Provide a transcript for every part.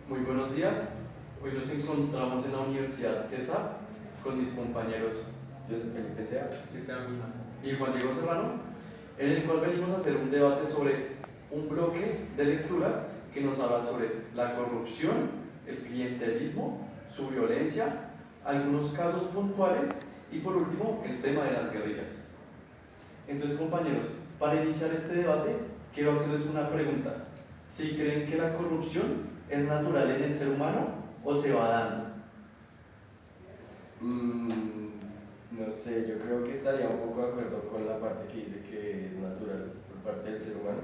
Muy buenos días. Hoy nos encontramos en la Universidad ESA con mis compañeros José Felipe Sea y Juan Diego Serrano, en el cual venimos a hacer un debate sobre un bloque de lecturas que nos hablan sobre la corrupción, el clientelismo, su violencia, algunos casos puntuales y por último el tema de las guerrillas. Entonces, compañeros, para iniciar este debate quiero hacerles una pregunta. ¿Si creen que la corrupción es natural en el ser humano o se va dando? No sé, yo creo que estaría un poco de acuerdo con la parte que dice que es natural por parte del ser humano,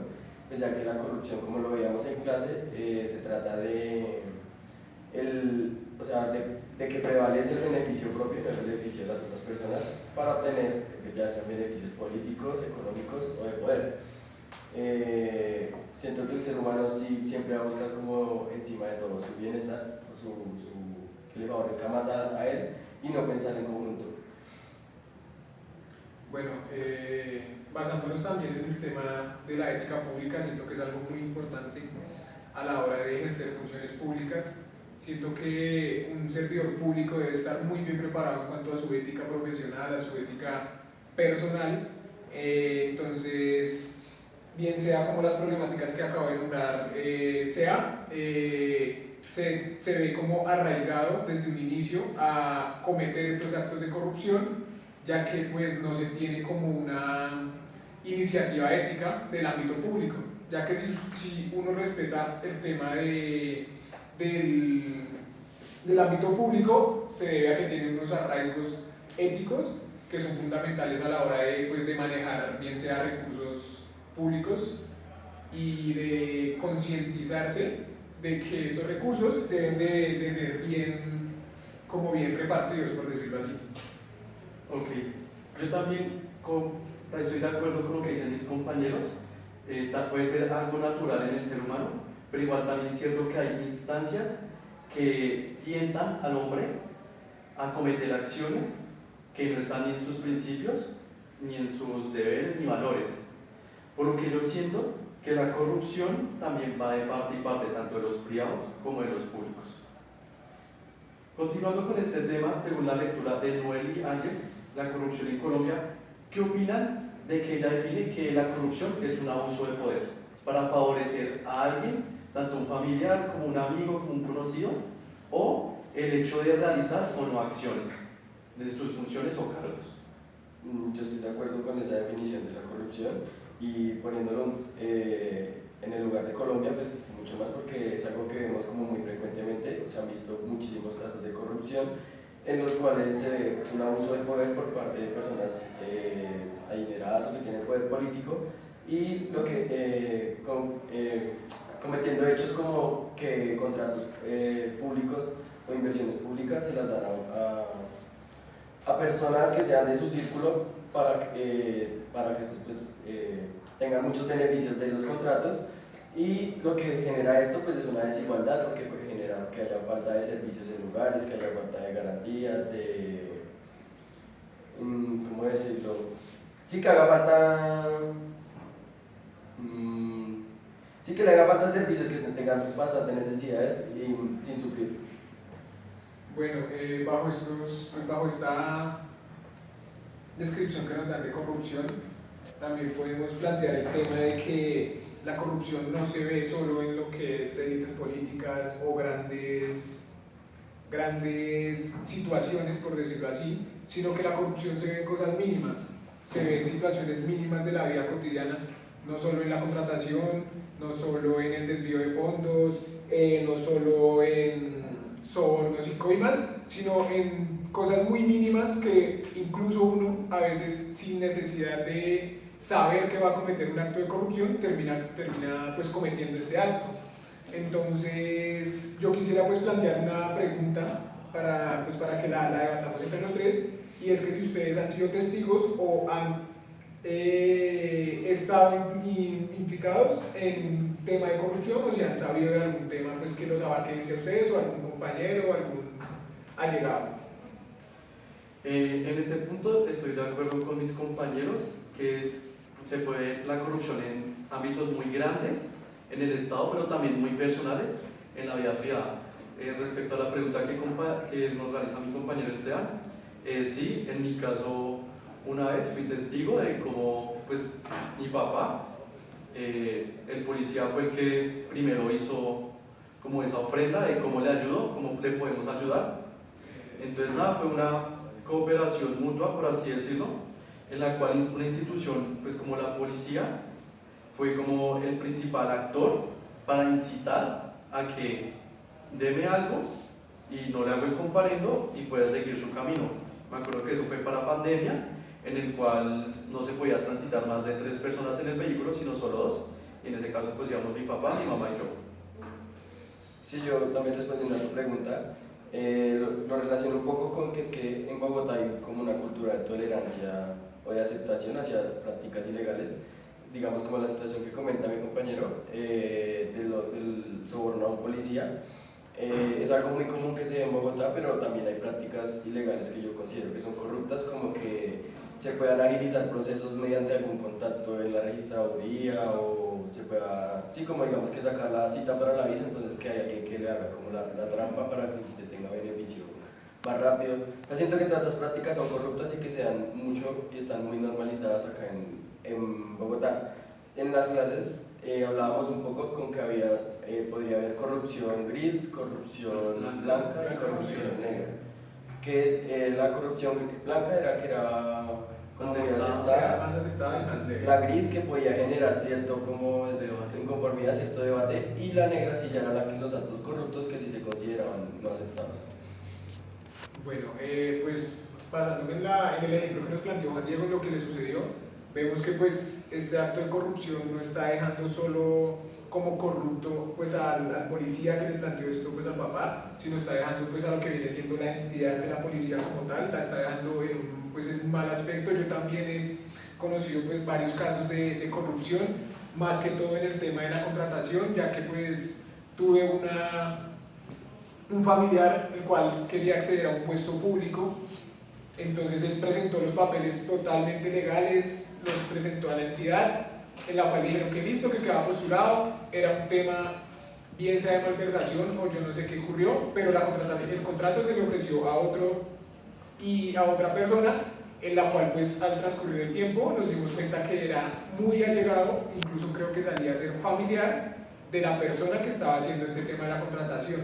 pues ya que la corrupción, como lo veíamos en clase, se trata o sea, de que prevalece el beneficio propio y no el beneficio de las otras personas para obtener ya sean beneficios políticos, económicos o de poder. Siento que el ser humano sí siempre va a buscar como encima de todo su bienestar, que le favorezca más a él y no pensar en conjunto. Bueno, basándonos también en el tema de la ética pública, siento que es algo muy importante a la hora de ejercer funciones públicas. Siento que un servidor público debe estar muy bien preparado en cuanto a su ética profesional, a su ética personal. Entonces, bien sea como las problemáticas que acabo de nombrar, se ve como arraigado desde un inicio a cometer estos actos de corrupción, ya que pues no se tiene como una iniciativa ética del ámbito público, ya que si uno respeta el tema del ámbito público, se debe a que tiene unos arraigos éticos que son fundamentales a la hora de manejar bien sea recursos públicos y de concientizarse de que estos recursos deben de ser bien repartidos, por decirlo así. Ok, yo también estoy de acuerdo con lo que dicen mis compañeros. Puede ser algo natural en el ser humano, pero igual también es cierto que hay instancias que tientan al hombre a cometer acciones que no están ni en sus principios, ni en sus deberes, ni valores. Por lo que yo siento que la corrupción también va de parte y parte, tanto de los privados como de los públicos. Continuando con este tema, según la lectura de Noel y Ángel, la corrupción en Colombia, ¿qué opinan de que ella define que la corrupción es un abuso de poder para favorecer a alguien, tanto un familiar como un amigo, como un conocido, o el hecho de realizar o no acciones de sus funciones o cargos? Yo estoy de acuerdo con esa definición de la corrupción y poniéndolo en el lugar de Colombia, pues mucho más porque es algo que vemos como muy frecuentemente. Se han visto muchísimos casos de corrupción en los cuales se ve un abuso de poder por parte de personas adineradas o que tienen poder político y cometiendo hechos como que contratos públicos o inversiones públicas se las dan a personas que sean de su círculo para que estos pues, tengan muchos beneficios de los contratos, y lo que genera esto pues es una desigualdad porque puede generar que haya falta de servicios en lugares, que haya falta de garantías, ¿cómo decirlo? Sí, que haga falta sí, que le haga falta servicios que tengan bastantes necesidades y sin suplir. Bueno, bajo esta descripción que nos dan de corrupción, también podemos plantear el tema de que la corrupción no se ve solo en lo que es élites políticas o grandes situaciones, por decirlo así, sino que la corrupción se ve en cosas mínimas, se ve en situaciones mínimas de la vida cotidiana, no solo en la contratación, no solo en el desvío de fondos, no solo en sobornos y coimas, sino en cosas muy mínimas que incluso uno a veces sin necesidad de saber que va a cometer un acto de corrupción termina pues cometiendo este acto. Entonces yo quisiera pues plantear una pregunta para que la debatamos entre los tres, y es que si ustedes han sido testigos o han estado implicados en un tema de corrupción, o si han sabido de algún tema pues, que los abarque a ustedes o algún compañero o algún allegado. En ese punto estoy de acuerdo con mis compañeros que se puede la corrupción en ámbitos muy grandes en el Estado, pero también muy personales, en la vida privada. Respecto a la pregunta que nos realiza mi compañero Esteban, sí, en mi caso una vez fui testigo de cómo pues mi papá, el policía fue el que primero hizo como esa ofrenda de cómo le ayudó, cómo le podemos ayudar. Entonces nada, fue una cooperación mutua, por así decirlo, en la cual una institución pues como la policía fue como el principal actor para incitar a que deme algo y no le hago el comparendo y pueda seguir su camino. Me acuerdo que eso fue para pandemia, en el cual no se podía transitar más de 3 personas en el vehículo, sino solo 2, y en ese caso pues íbamos mi papá, mi mamá y yo. Sí, yo también respondiendo a tu pregunta, lo relaciono un poco con que es que en Bogotá hay como una cultura de tolerancia o de aceptación hacia prácticas ilegales, digamos como la situación que comenta mi compañero del soborno a un policía. Es algo muy común que se ve en Bogotá, pero también hay prácticas ilegales que yo considero que son corruptas, como que se puedan agilizar procesos mediante algún contacto en la registraduría o se pueda, sí, como digamos que sacar la cita para la visa, entonces que hay alguien que le haga como la trampa para que usted tenga beneficio más rápido. Yo siento que todas esas prácticas son corruptas y que se dan mucho y están muy normalizadas acá en Bogotá. En las clases hablábamos un poco con que podría haber corrupción gris, corrupción blanca y corrupción negra. Que la corrupción blanca era que era como muy aceptada, más aceptada y más leve. la gris que podía generar cierto como inconformidad, cierto debate, y la negra sí ya era la que los actos corruptos que sí se consideraban no aceptados. Bueno, pues basándonos en el ejemplo que nos planteó Juan Diego, en lo que le sucedió, vemos que pues este acto de corrupción no está dejando solo como corrupto pues al policía que le planteó esto pues al papá, sino está dejando pues a lo que viene siendo la entidad de la policía como tal, la está dejando en un mal aspecto. Yo también he conocido pues varios casos de corrupción, más que todo en el tema de la contratación, ya que pues tuve un familiar el cual quería acceder a un puesto público. Entonces él presentó los papeles totalmente legales, los presentó a la entidad, en la cual dijeron que listo, que quedaba postulado, era un tema bien sea de malversación o yo no sé qué ocurrió, pero el contrato se le ofreció a otra persona, en la cual pues al transcurrir el tiempo nos dimos cuenta que era muy allegado, incluso creo que salía a ser familiar de la persona que estaba haciendo este tema de la contratación.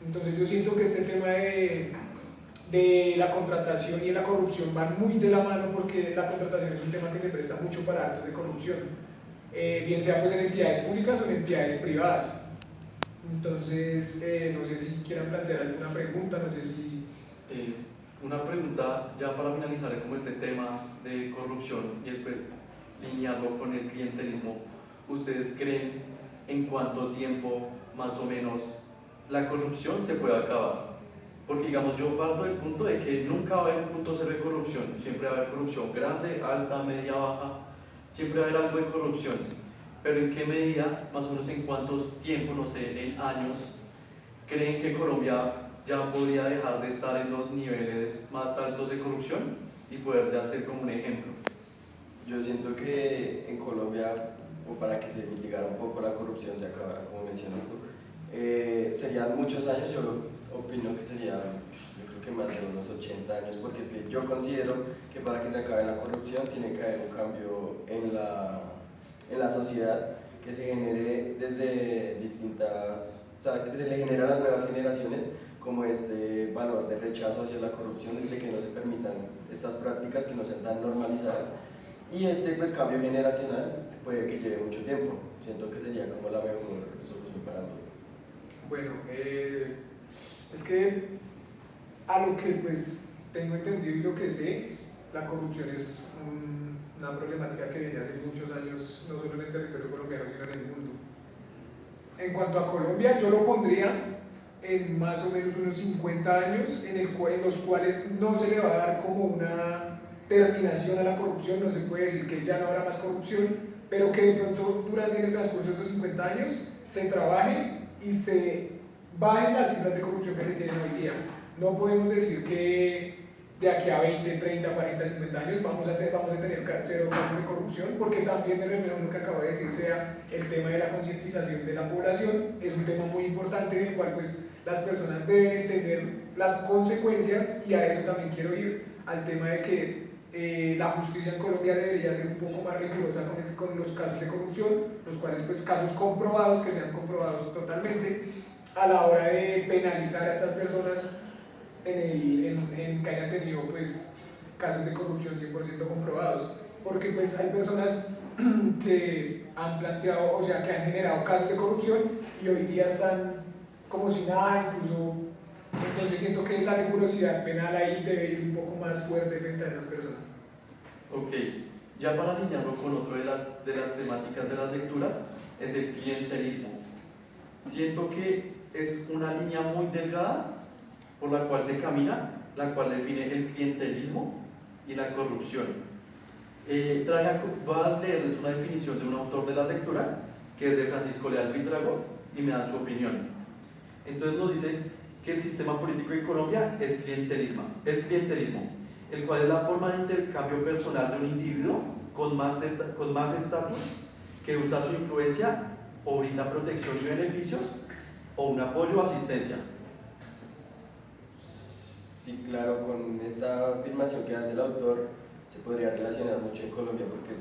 Entonces yo siento que este tema de la contratación y de la corrupción van muy de la mano, porque la contratación es un tema que se presta mucho para actos de corrupción, bien sea pues en entidades públicas o en entidades privadas. Entonces, no sé si quieran plantear alguna pregunta, no sé si... Una pregunta ya para finalizar como este tema de corrupción y después linearlo con el clientelismo. ¿Ustedes creen en cuánto tiempo más o menos la corrupción se puede acabar? Porque digamos, yo parto del punto de que nunca va a haber un punto cero de corrupción, siempre va a haber corrupción grande, alta, media, baja, siempre va a haber algo de corrupción, pero ¿en qué medida, más o menos en cuántos tiempos, no sé, en años, creen que Colombia ya podría dejar de estar en los niveles más altos de corrupción y poder ya ser como un ejemplo? Yo siento que en Colombia, o para que se mitigara un poco la corrupción, se acabara, como mencionas tú, serían muchos años. Yo opino que sería, yo creo que más de unos 80 años, porque es que yo considero que para que se acabe la corrupción tiene que haber un cambio en la sociedad, que se genere desde distintas, o sea, que se le genere a las nuevas generaciones como este valor de rechazo hacia la corrupción, desde que no se permitan estas prácticas que no sean tan normalizadas, y este pues cambio generacional puede que lleve mucho tiempo. Siento que sería como la mejor solución para mí. Bueno, es que a lo que pues tengo entendido y lo que sé, la corrupción es una problemática que viene hace muchos años, no solo en el territorio colombiano, sino en el mundo. En cuanto a Colombia, yo lo pondría en más o menos unos 50 años, en los cuales no se le va a dar como una terminación a la corrupción, no se puede decir que ya no habrá más corrupción, pero que de pronto durante el transcurso de esos 50 años se trabaje y se bajen las cifras de corrupción que se tienen hoy día. No podemos decir que de aquí a 20, 30, 40, 50 años vamos a tener cero casos de corrupción, porque también me refiero a lo que acabo de decir, sea el tema de la concientización de la población, es un tema muy importante en el cual pues las personas deben entender las consecuencias, y a eso también quiero ir, al tema de que la justicia en Colombia debería ser un poco más rigurosa con los casos de corrupción, los cuales pues casos comprobados, que sean comprobados totalmente, a la hora de penalizar a estas personas en que hayan tenido pues casos de corrupción 100% comprobados, porque pues hay personas que han planteado, o sea, que han generado casos de corrupción y hoy día están como si nada, incluso. Entonces siento que la rigurosidad penal ahí debe ir un poco más fuerte frente a esas personas. Ok, ya para alinearlo con otro de las temáticas de las lecturas, es el clientelismo. Siento que es una línea muy delgada por la cual se camina, la cual define el clientelismo y la corrupción. Voy a leerles una definición de un autor de las lecturas, que es de Francisco Leal Buitrago, y me dan su opinión. Entonces nos dice que el sistema político de Colombia es clientelismo, el cual es la forma de intercambio personal de un individuo con más estatus que usa su influencia o brinda protección y beneficios o un apoyo o asistencia. Sí, claro, con esta afirmación que hace el autor se podría relacionar mucho en Colombia, porque es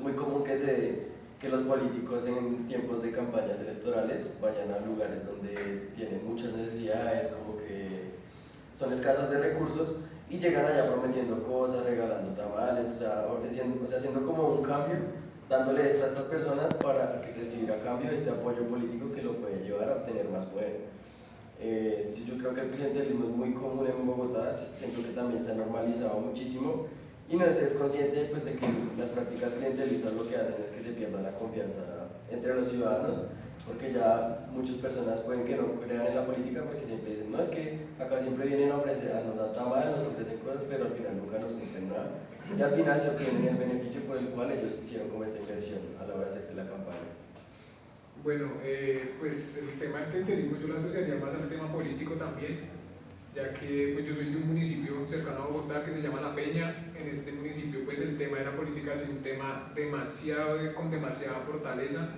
muy común que los políticos en tiempos de campañas electorales vayan a lugares donde tienen muchas necesidades, como que son escasos de recursos, y llegan allá prometiendo cosas, regalando tamales, o sea, haciendo como un cambio, dándole esto a estas personas para recibir a cambio este apoyo político que lo puede llevar a obtener más poder. Sí, yo creo que el clientelismo es muy común en Bogotá, siento que también se ha normalizado muchísimo, y no se es consciente pues, de que las prácticas clientelistas lo que hacen es que se pierda la confianza entre los ciudadanos, porque ya muchas personas pueden que no crean en la política porque siempre dicen, no, es que acá siempre vienen a ofrecer, nos dan tamal, nos ofrecen cosas, pero al final nunca nos cumplen nada, y al final se obtienen el beneficio por el cual ellos hicieron como esta inversión a la hora de hacer la campaña. Bueno, pues el tema del clientelismo yo lo asociaría más al tema político también, ya que pues, yo soy de un municipio cercano a Bogotá que se llama La Peña. En este municipio pues el tema de la política es un tema con demasiada fortaleza.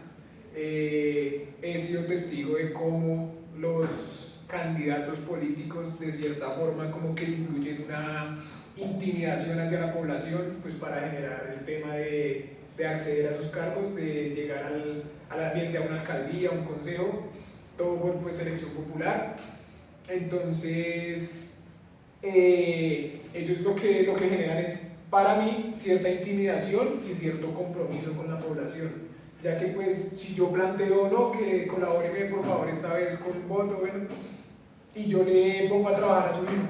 He sido testigo de cómo los candidatos políticos de cierta forma como que influyen una intimidación hacia la población pues para generar el tema de acceder a sus cargos, de llegar bien sea una alcaldía, un consejo, todo por pues, selección popular. Entonces, ellos lo que generan es, para mí, cierta intimidación y cierto compromiso con la población, ya que pues si yo planteo, no, que colabóreme por favor esta vez con un voto, bueno, y yo le pongo a trabajar a su hijo,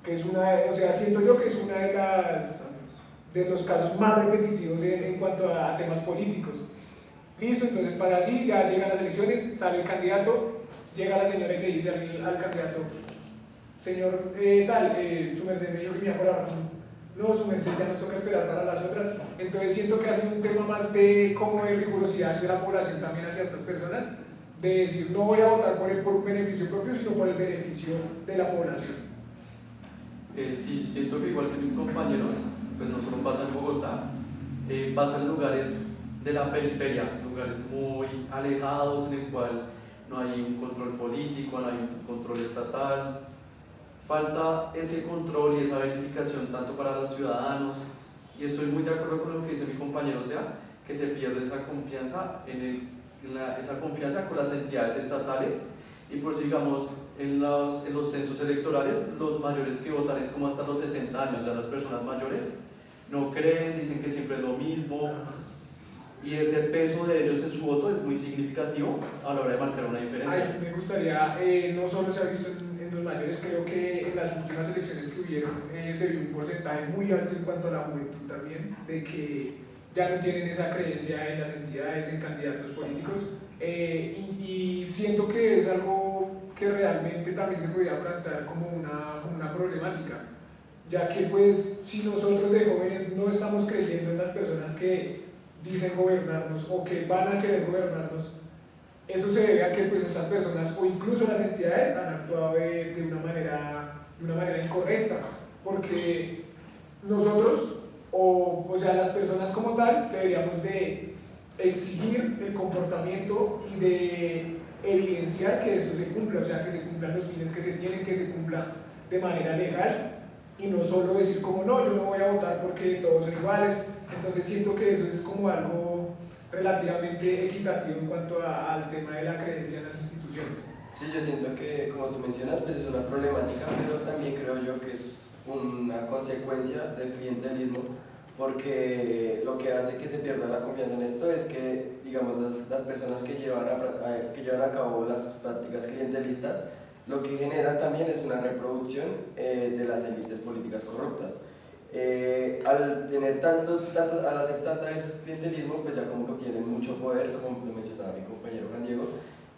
que es o sea, siento yo que es una de los casos más repetitivos en cuanto a temas políticos. Listo, entonces para así ya llegan las elecciones, sale el candidato, llega la señora y le dice al candidato, señor su merced me dijo que me iba a colaborar. No, su merced ya nos toca esperar para las otras. Entonces siento que hace un tema más de como de rigurosidad de la población también hacia estas personas, de decir no voy a votar por un beneficio propio, sino por el beneficio de la población. Sí, siento que igual que mis compañeros, pues no solo pasa en Bogotá, pasa en lugares de la periferia, lugares muy alejados en el cual no hay un control político, no hay un control estatal. Falta ese control y esa verificación tanto para los ciudadanos, y estoy muy de acuerdo con lo que dice mi compañero, o sea, que se pierde esa confianza, esa confianza con las entidades estatales, y por eso digamos, en los censos electorales, los mayores que votan es como hasta los 60 años, ya las personas mayores no creen, dicen que siempre es lo mismo, y ese peso de ellos en su voto es muy significativo a la hora de marcar una diferencia. Ay, me gustaría, no solo se ha visto en los mayores, creo que en las últimas elecciones que hubieron se vio un porcentaje muy alto en cuanto a la juventud también, de que ya no tienen esa creencia en las entidades, en candidatos políticos, y siento que es algo que realmente también se podría plantear como una problemática, ya que pues si nosotros de jóvenes no estamos creyendo en las personas que dicen gobernarnos o que van a querer gobernarnos, eso se debe a que pues estas personas o incluso las entidades han actuado de una manera incorrecta, porque nosotros, o sea, las personas como tal, deberíamos de exigir el comportamiento y de evidenciar que eso se cumpla, o sea, que se cumplan los fines que se tienen, que se cumpla de manera legal, y no solo decir como no, yo no voy a votar porque todos son iguales. Entonces siento que eso es como algo relativamente equitativo en cuanto al tema de la creencia en las instituciones. Sí, yo siento que, como tú mencionas, pues es una problemática, pero también creo yo que es una consecuencia del clientelismo, porque lo que hace que se pierda la confianza en esto es que, digamos, las personas que que llevan a cabo las prácticas clientelistas, lo que generan también es una reproducción de las élites políticas corruptas. Al tener al hacer tantas veces clientelismo, pues ya como que obtienen mucho poder, como lo mencionaba mi compañero Juan Diego,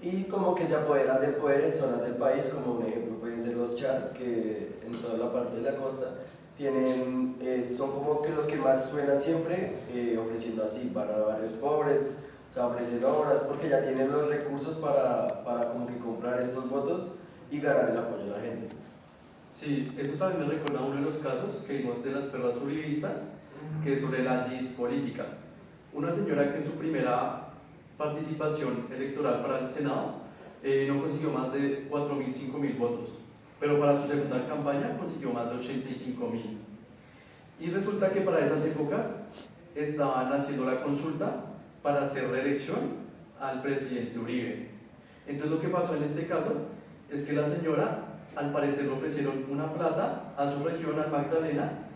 y como que se apoderan del poder en zonas del país, como un ejemplo pueden ser los Char, que en toda la parte de la costa tienen, son como que los que más suenan siempre, ofreciendo así para barrios pobres, o sea, ofrecen obras, porque ya tienen los recursos para como que comprar estos votos y ganar el apoyo de la gente. Sí, eso también me recuerda a uno de los casos que vimos de las perlas uribistas, que es sobre la GIS política. Una señora que en su primera participación electoral para el Senado no consiguió más de 4.000, 5.000 votos, pero para su segunda campaña consiguió más de 85.000. Y resulta que para esas épocas estaban haciendo la consulta para hacer reelección al presidente Uribe. Entonces lo que pasó en este caso es que la señora, al parecer, le ofrecieron una plata a su región, al Magdalena,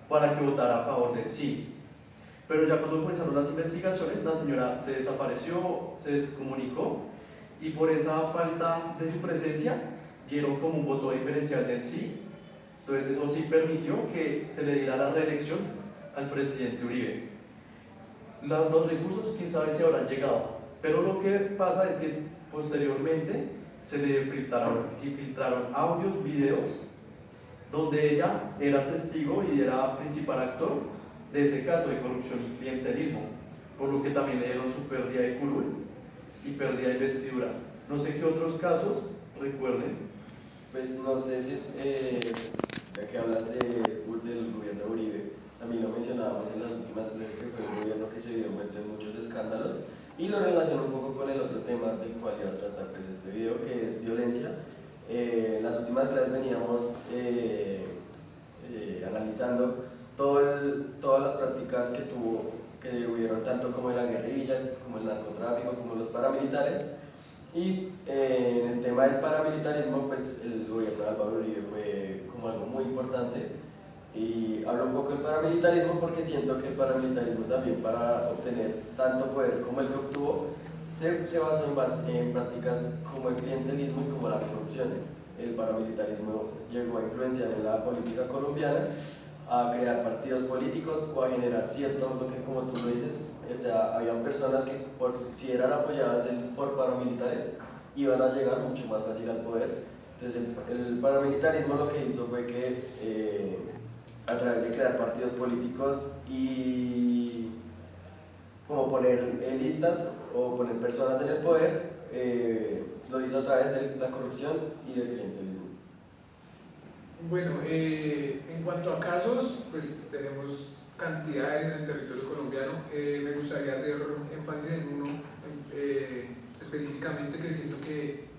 para que votara a favor del sí. Pero ya cuando comenzaron las investigaciones, la señora se desapareció, se descomunicó, y por esa falta de su presencia dieron como un voto diferencial del sí. Entonces eso sí permitió que se le diera la reelección al presidente Uribe. Los recursos quién sabe si habrán llegado, pero lo que pasa es que posteriormente se le filtraron audios, videos, donde ella era testigo y era principal actor de ese caso de corrupción y clientelismo, por lo que también le dieron su pérdida de curul y pérdida de investidura. No sé qué otros casos recuerden. Pues no sé si, ya que hablas del gobierno de Uribe, también lo mencionábamos en las últimas veces que fue un gobierno que se vio envuelto en muchos escándalos, y lo relaciono un poco con el otro tema del cual iba a tratar pues este video, que es violencia. Las últimas clases veníamos analizando todas las prácticas que hubieron tanto como en la guerrilla, como el narcotráfico, como los paramilitares. Y en el tema del paramilitarismo, pues el gobierno de Álvaro Uribe fue como algo muy importante. Y hablo un poco del paramilitarismo porque siento que el paramilitarismo también, para obtener tanto poder como el que obtuvo, se basó en prácticas como el clientelismo y como la corrupción. El paramilitarismo llegó a influenciar en la política colombiana, a crear partidos políticos o a generar lo que, como tú lo dices, o sea, habían personas que si eran apoyadas por paramilitares iban a llegar mucho más fácil al poder. Entonces el paramilitarismo lo que hizo fue que a través de crear partidos políticos y como poner listas o poner personas en el poder, lo hizo a través de la corrupción y del clientelismo. Bueno, en cuanto a casos, pues tenemos cantidades en el territorio colombiano. Me gustaría hacer énfasis en uno específicamente que siento que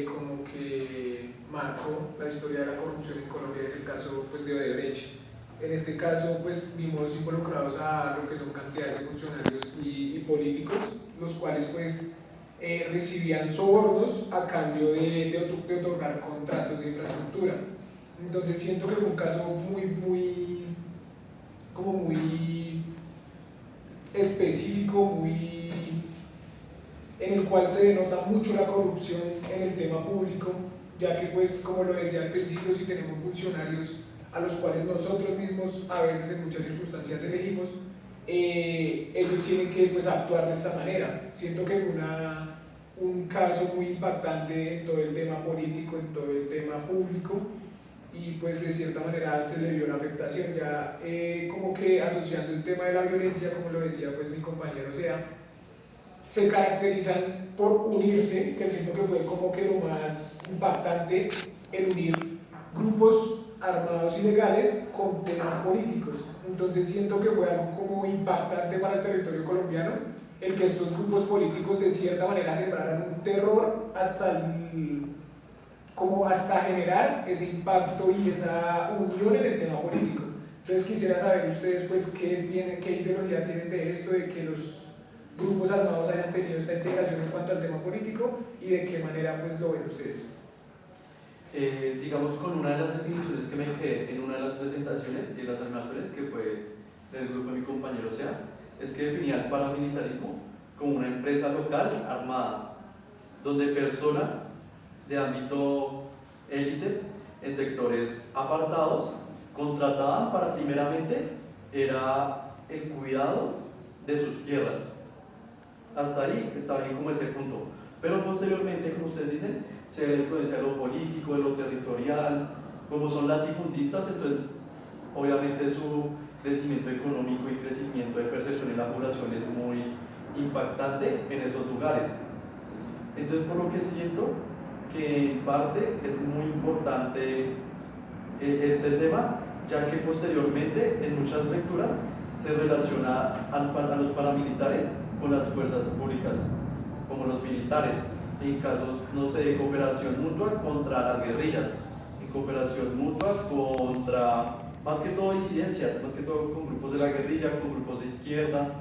como que marcó la historia de la corrupción en Colombia, es el caso pues, de Odebrecht. En este caso pues vimos involucrados a lo que son cantidades de funcionarios y políticos, los cuales pues recibían sobornos a cambio de otorgar contratos de infraestructura. Entonces siento que fue un caso muy específico, en el cual se denota mucho la corrupción en el tema público, ya que pues como lo decía al principio, si tenemos funcionarios a los cuales nosotros mismos a veces en muchas circunstancias elegimos, ellos tienen que pues, actuar de esta manera. Siento que fue un caso muy impactante en todo el tema político, en todo el tema público, y pues de cierta manera se le vio la afectación, ya como que asociando el tema de la violencia, como lo decía pues mi compañero Sea, se caracterizan por unirse, que siento que fue como que lo más impactante, el unir grupos armados ilegales con temas políticos. Entonces siento que fue algo como impactante para el territorio colombiano el que estos grupos políticos de cierta manera sembraran un terror como hasta generar ese impacto y esa unión en el tema político. Entonces quisiera saber ustedes pues qué ideología tienen de esto, de que los grupos armados hayan tenido esta integración en cuanto al tema político y de qué manera pues lo ven ustedes. Digamos, con una de las definiciones que me quedé en una de las presentaciones y las animaciones que fue del grupo de mi compañero Sea, es que definía el paramilitarismo como una empresa local armada, donde personas de ámbito élite en sectores apartados contrataban para primeramente era el cuidado de sus tierras. Hasta ahí está bien como ese punto, pero posteriormente, como ustedes dicen, se ve la influencia de lo político, de lo territorial, como son latifundistas, entonces obviamente su crecimiento económico y crecimiento de percepción en la población es muy impactante en esos lugares. Entonces, por lo que siento que en parte es muy importante este tema, ya que posteriormente en muchas lecturas se relaciona a los paramilitares con las fuerzas públicas, como los militares, en casos, no sé, de cooperación mutua contra las guerrillas, en cooperación mutua contra, más que todo disidencias, más que todo con grupos de la guerrilla, con grupos de izquierda,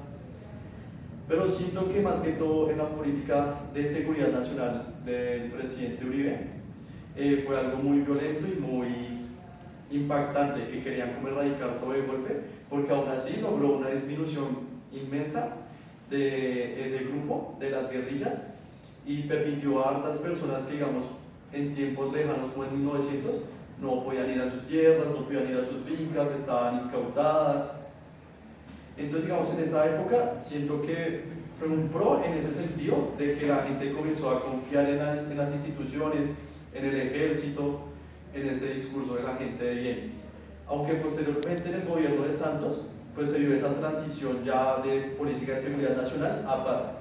pero siento que más que todo en la política de seguridad nacional del presidente Uribe fue algo muy violento y muy impactante, que querían como erradicar todo de golpe, porque aún así logró una disminución inmensa de ese grupo, de las guerrillas, y permitió a hartas personas que, digamos, en tiempos lejanos como en 1900, no podían ir a sus tierras, no podían ir a sus fincas, estaban incautadas. Entonces, digamos, en esa época siento que fue un pro en ese sentido, de que la gente comenzó a confiar en las instituciones, en el ejército, en ese discurso de la gente de bien. Aunque posteriormente en el gobierno de Santos, pues se dio esa transición ya de política de seguridad nacional a paz,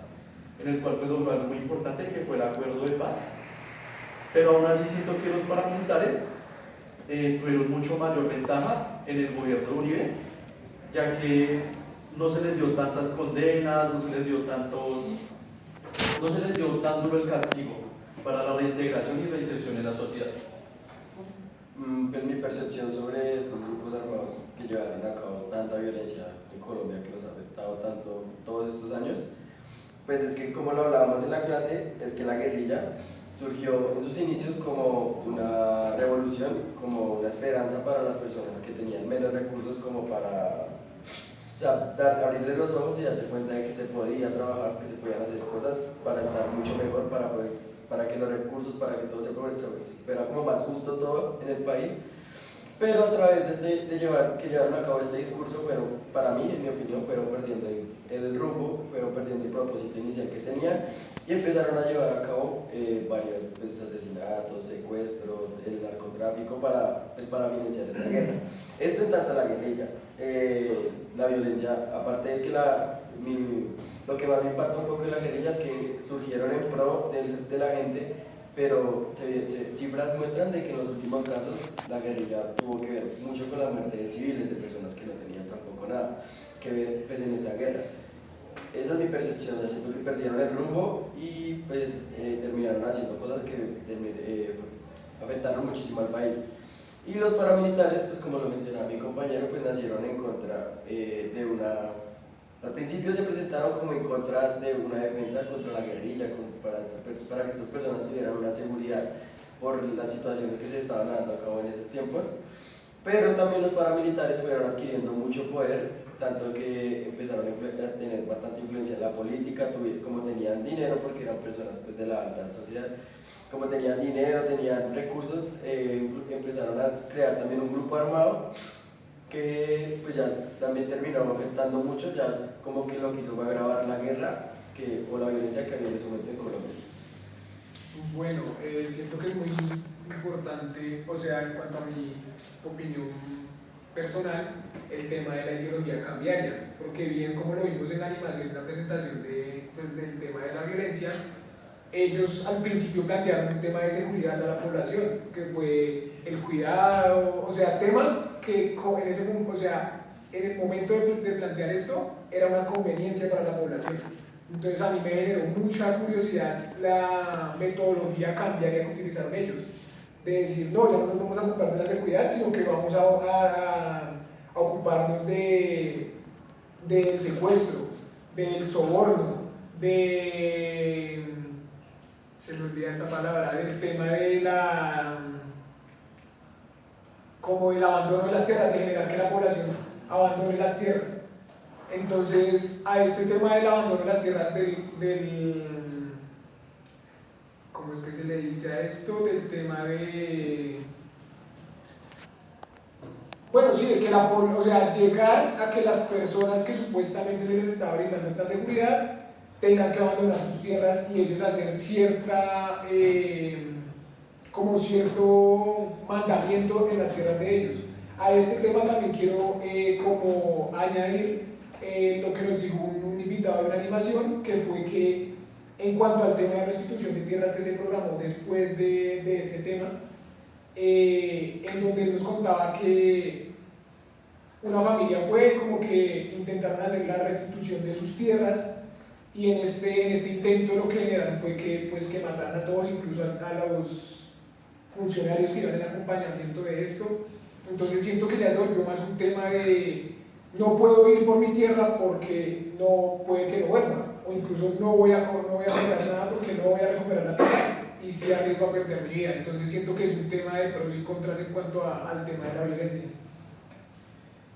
en el cual pues logró algo muy importante que fue el acuerdo de paz. Pero aún así siento que los paramilitares tuvieron mucho mayor ventaja en el gobierno de Uribe, ya que no se les dio tantas condenas, no se les dio tan duro el castigo para la reintegración y reinserción en la sociedad. Pues mi percepción sobre estos grupos armados que llevaron a cabo tanta violencia en Colombia, que nos ha afectado tanto todos estos años, pues es que, como lo hablábamos en la clase, es que la guerrilla surgió en sus inicios como una revolución, como una esperanza para las personas que tenían menos recursos, como para abrirle los ojos y darse cuenta de que se podía trabajar, que se podían hacer cosas para estar mucho mejor, para que los recursos, para que todo se fuera como más justo todo en el país. Pero a través que llevaron a cabo este discurso, para mí, en mi opinión, fueron perdiendo el rumbo, fueron perdiendo el propósito inicial que tenían y empezaron a llevar a cabo varios asesinatos, secuestros, el narcotráfico para financiar esta guerra. Esto en tanto la guerrilla, la violencia, aparte de que lo que más me impacta un poco de la guerrilla es que surgieron en pro de la gente, pero cifras muestran de que en los últimos casos la guerrilla tuvo que ver mucho con la muerte de civiles, de personas que no tenían tampoco nada que ver pues, en esta guerra. Esa es mi percepción, siento que perdieron el rumbo y pues terminaron haciendo cosas que afectaron muchísimo al país. Y los paramilitares, pues como lo mencionaba mi compañero, pues nacieron en contra de una... Al principio se presentaron como en contra de una defensa contra la guerrilla, para que estas personas tuvieran una seguridad por las situaciones que se estaban dando a cabo en esos tiempos. Pero también los paramilitares fueron adquiriendo mucho poder, tanto que empezaron a tener bastante influencia en la política, como tenían dinero, porque eran personas pues, de la alta sociedad, como tenían dinero, tenían recursos, empezaron a crear también un grupo armado que pues ya también terminó afectando mucho, ya como que lo que hizo fue agravar la guerra o la violencia que había en ese momento en Colombia. Bueno, siento que es muy importante, o sea, en cuanto a mi opinión personal, el tema de la ideología cambiaria, porque bien como lo vimos en la animación, en la presentación del tema de la violencia, ellos al principio plantearon un tema de seguridad a la población, que fue el cuidado, o sea, temas que en ese momento, o sea, en el momento de plantear esto, era una conveniencia para la población. Entonces a mí me generó mucha curiosidad la metodología cambiaria que utilizaron ellos, de decir, no, ya no nos vamos a ocupar de la seguridad, sino que vamos a ocuparnos del secuestro, del soborno, se me olvida esta palabra, del tema de como el abandono de las tierras, de generar que la población abandone las tierras. Entonces, a este tema del abandono de las tierras, ¿cómo es que se le dice a esto? Del tema de... Bueno, sí, de que o sea, llegar a que las personas que supuestamente se les estaba brindando esta seguridad tengan que abandonar sus tierras y ellos hacer como cierto mandamiento en las tierras de ellos. A este tema también quiero como añadir lo que nos dijo un invitado de una animación, que fue que en cuanto al tema de restitución de tierras que se programó después de este tema, en donde él nos contaba que una familia fue como que intentaron hacer la restitución de sus tierras y en este intento lo que generaron fue que mataran a todos, incluso a los funcionarios que iban en acompañamiento de esto. Entonces siento que ya se volvió más un tema de no puedo ir por mi tierra porque no puede que no vuelva, o incluso no voy a comprar nada porque no voy a recuperar la tierra y sí arriesgo a perder mi vida. Entonces siento que es un tema de pros y contras en cuanto al tema de la violencia.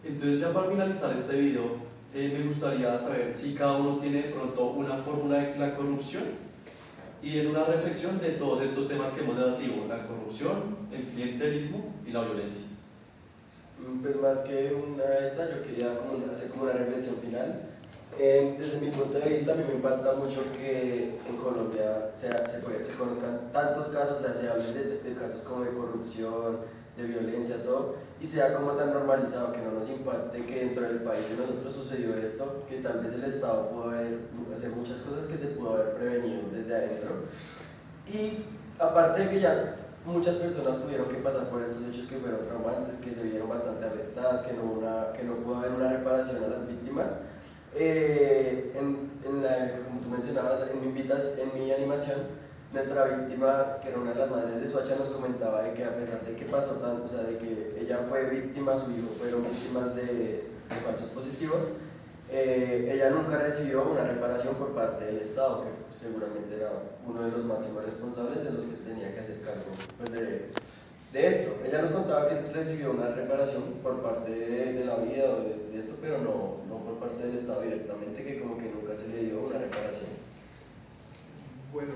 Entonces, ya para finalizar este video, me gustaría saber si cada uno tiene de pronto una fórmula de la corrupción y en una reflexión de todos estos temas que hemos debatido: la corrupción, el clientelismo y la violencia. Pues más que yo quería hacer como una reflexión final. Desde mi punto de vista, a mí me impacta mucho que en Colombia se conozcan tantos casos, o sea, se hable de casos como de corrupción, de violencia, todo, y sea como tan normalizado, que no nos impacte que dentro del país de nosotros sucedió esto, que tal vez el Estado pudo hacer muchas cosas que se pudo haber prevenido desde adentro. Y aparte de que ya muchas personas tuvieron que pasar por estos hechos que fueron traumantes, que se vieron bastante afectadas, que no pudo haber una reparación a las víctimas. Como tú mencionabas, en mi animación, nuestra víctima, que era una de las madres de Soacha, nos comentaba de que a pesar de que pasó tanto, o sea, de que ella fue víctima, su hijo fueron víctimas de falsos positivos, ella nunca recibió una reparación por parte del Estado, que seguramente era uno de los máximos responsables de los que se tenía que hacer cargo pues, de esto. Ella nos contaba que recibió una reparación por parte de la vida o de esto, pero no por parte del Estado directamente, que como que nunca se le dio una reparación. Bueno,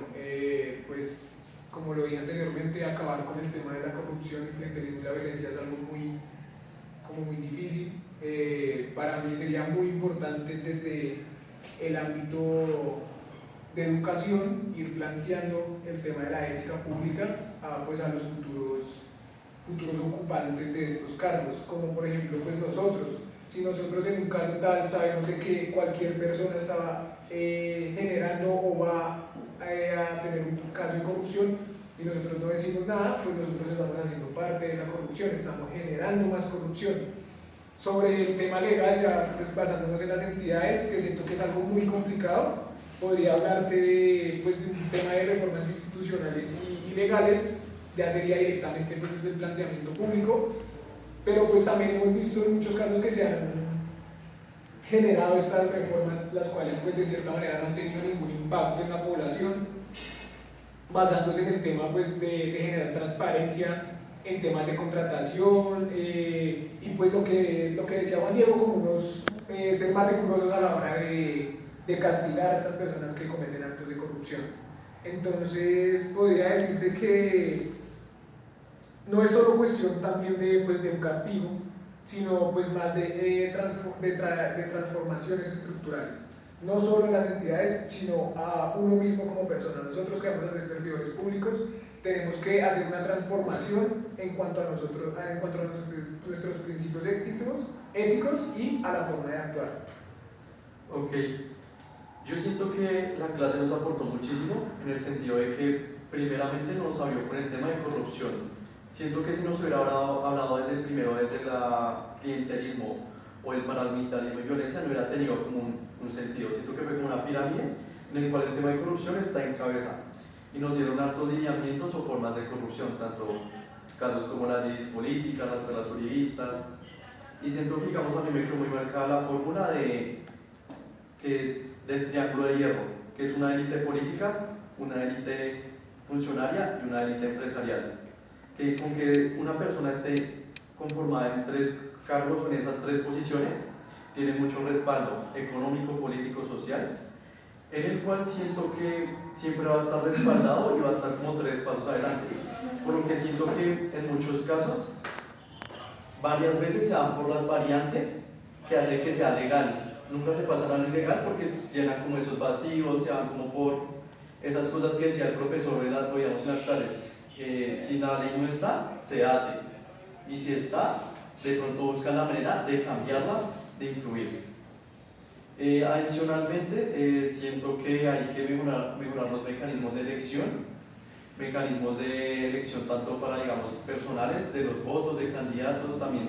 pues como lo dije anteriormente, acabar con el tema de la corrupción, el clientelismo y la violencia es algo muy difícil. Para mí sería muy importante desde el ámbito de educación ir planteando el tema de la ética pública a los futuros ocupantes de estos cargos, como por ejemplo pues nosotros. Si nosotros en un caso tal sabemos de que cualquier persona está generando o va a tener un caso de corrupción y nosotros no decimos nada, pues nosotros estamos haciendo parte de esa corrupción, estamos generando más corrupción. Sobre el tema legal, ya pues, basándonos en las entidades, que siento que es algo muy complicado, podría hablarse pues, de un tema de reformas institucionales y legales, ya sería directamente pues, desde el planteamiento público, pero pues también hemos visto en muchos casos que se han generado estas reformas, las cuales pues de cierta manera no han tenido ningún impacto en la población, basándose en el tema pues de generar transparencia en temas de contratación y pues lo que decía Juan Diego, como ser más rigurosos a la hora de castigar a estas personas que cometen actos de corrupción. Entonces podría decirse que no es solo cuestión también de un castigo, sino pues más de transformaciones estructurales, no solo en las entidades, sino a uno mismo como persona. Nosotros que vamos a ser servidores públicos tenemos que hacer una transformación en cuanto a nuestros principios éticos y a la forma de actuar. Ok, Yo siento que la clase nos aportó muchísimo en el sentido de que primeramente nos abrió con el tema de corrupción. Siento que si nos hubiera hablado desde el primero, desde el clientelismo o el paramilitarismo y violencia, no hubiera tenido como un sentido. Siento que fue como una pirámide en el cual el tema de corrupción está en cabeza. Y nos dieron hartos lineamientos o formas de corrupción, tanto casos como las leyes políticas, las perlas uribistas. Y siento que, digamos, a mí me quedó muy marcada la fórmula del triángulo de hierro, que es una élite política, una élite funcionaria y una élite empresarial. Que con que una persona esté conformada en 3 cargos o en esas 3 posiciones, tiene mucho respaldo económico, político, social, en el cual siento que siempre va a estar respaldado y va a estar como 3 pasos adelante. Por lo que siento que en muchos casos, varias veces se van por las variantes que hace que sea legal. Nunca se pasan a lo ilegal porque llenan como esos vacíos, se van como por esas cosas que decía el profesor en las clases. Si la ley no está, se hace. Y si está, de pronto buscan la manera de cambiarla, de influir. Adicionalmente, siento que hay que mejorar los mecanismos de elección tanto para, digamos, personales, de los votos, de candidatos, también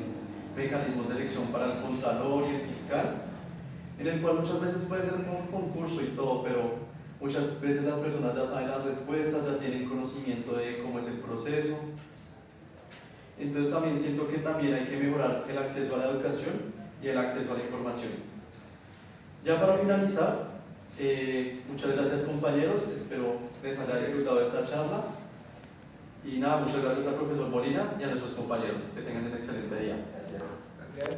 mecanismos de elección para el contralor y el fiscal, en el cual muchas veces puede ser un concurso y todo, pero muchas veces las personas ya saben las respuestas, ya tienen conocimiento de cómo es el proceso. Entonces también siento que también hay que mejorar el acceso a la educación y el acceso a la información. Ya para finalizar, muchas gracias compañeros, espero les haya disfrutado esta charla. Y nada, muchas gracias al profesor Molina y a nuestros compañeros. Que tengan un excelente día. Gracias.